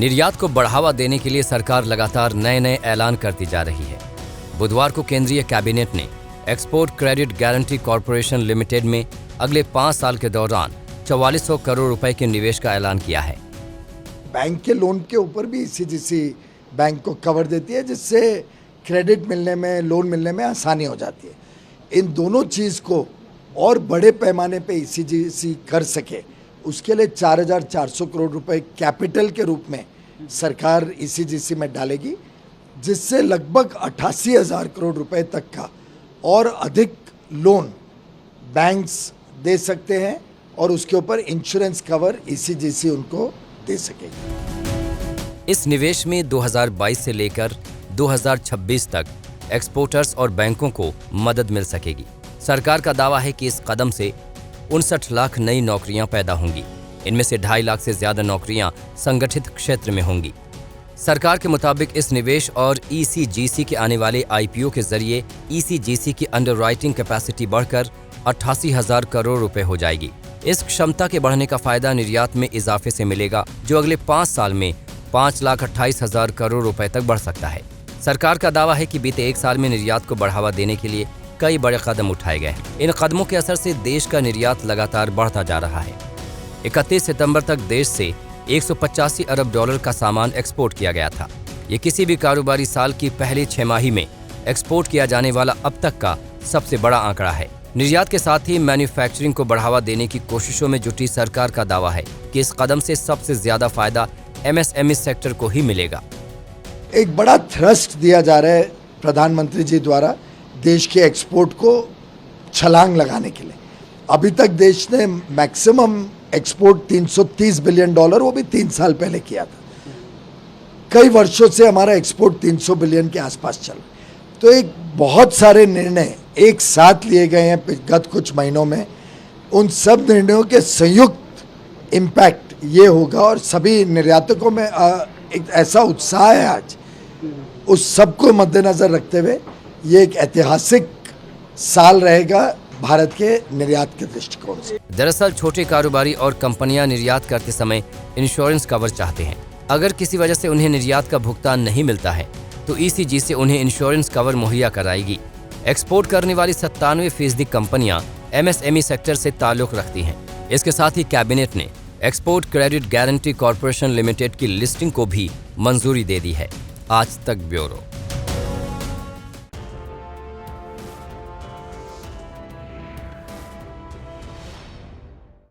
निर्यात को बढ़ावा देने के लिए सरकार लगातार नए ऐलान करती जा रही है। बुधवार को केंद्रीय कैबिनेट ने export credit guarantee corporation limited में अगले 5 साल के दौरान 4400 करोड़ रुपए के निवेश का ऐलान किया है। बैंक के लोन के ऊपर भी ईसीजीसी बैंक को कवर देती है, जिससे क्रेडिट मिलने में, लोन मिलने में आसानी हो जाती है। इन दोनों चीज़ को और बड़े पैमाने पे ईसीजीसी कर सके, उसके लिए 4400 करोड़ रुपए कैपिटल के रूप में सरकार ईसीजीसी में डालेगी, जिससे लगभग 88,000 करोड़ रुपए तक का और अधिक लोन बैंक्स दे सकते हैं और उसके ऊपर इंश्योरेंस कवर ईसीजीसी उनको दे सकेगी। इस निवेश में 2022 से लेकर 2026 तक एक्सपोर्टर्स और बैंकों को मदद मिल सकेगी। सरकार का दावा है कि इस कदम से 59 लाख नई नौकरियां पैदा होंगी। इनमें से 2.5 लाख से ज्यादा नौकरियां संगठित क्षेत्र में होंगी। सरकार के मुताबिक इस निवेश और ईसीजीसी के आने वाले आईपीओ के जरिए ईसीजीसी की अंडरराइटिंग कैपेसिटी बढ़कर 88,000 करोड़ रुपए हो जाएगी। इस क्षमता के बढ़ने का फायदा निर्यात में इजाफे से मिलेगा, जो अगले 5 साल में 5,28,000 करोड़ रुपए तक बढ़ सकता है। सरकार का दावा है कि बीते 1 साल में निर्यात को बढ़ावा देने के लिए कई बड़े कदम उठाए गए हैं। इन कदमों के असर से देश का निर्यात लगातार बढ़ता जा रहा है। 31 सितंबर तक देश से 185 अरब डॉलर का सामान एक्सपोर्ट किया गया था। ये किसी भी कारोबारी साल की पहली 6 माही में एक्सपोर्ट किया जाने वाला अब तक का सबसे बड़ा आंकड़ा है। निर्यात के साथ ही मैन्युफैक्चरिंग को बढ़ावा देने की कोशिशों में जुटी सरकार का दावा है कि इस कदम से सबसे ज्यादा फायदा एमएसएमई सेक्टर को ही मिलेगा। एक बड़ा थ्रस्ट दिया जा रहा है प्रधानमंत्री जी द्वारा देश के एक्सपोर्ट को छलांग लगाने के लिए। अभी तक देश ने मैक्सिमम एक्सपोर्ट 330 बिलियन डॉलर, वो भी 3 साल पहले किया था। कई वर्षों से हमारा एक्सपोर्ट 300 बिलियन के आसपास चल, तो एक बहुत सारे निर्णय एक साथ लिए गए हैं गत कुछ महीनों में। उन सब निर्णयों के संयुक्त इम्पैक्ट ये होगा और सभी निर्यातकों में एक ऐसा उत्साह है आज, उस सब को मद्देनजर रखते हुए ये एक ऐतिहासिक साल रहेगा भारत के निर्यात के दृष्टिकोण से। दरअसल छोटे कारोबारी और कंपनियां निर्यात करते समय इंश्योरेंस कवर चाहते हैं। अगर किसी वजह से उन्हें निर्यात का भुगतान नहीं मिलता है तो ईसीजीसी से उन्हें इंश्योरेंस कवर मुहैया कराएगी। एक्सपोर्ट करने वाली 97% कंपनियां एमएसएमई सेक्टर से ताल्लुक रखती हैं। इसके साथ ही कैबिनेट ने export credit guarantee corporation limited की लिस्टिंग को भी मंजूरी दे दी है। आज तक ब्यूरो।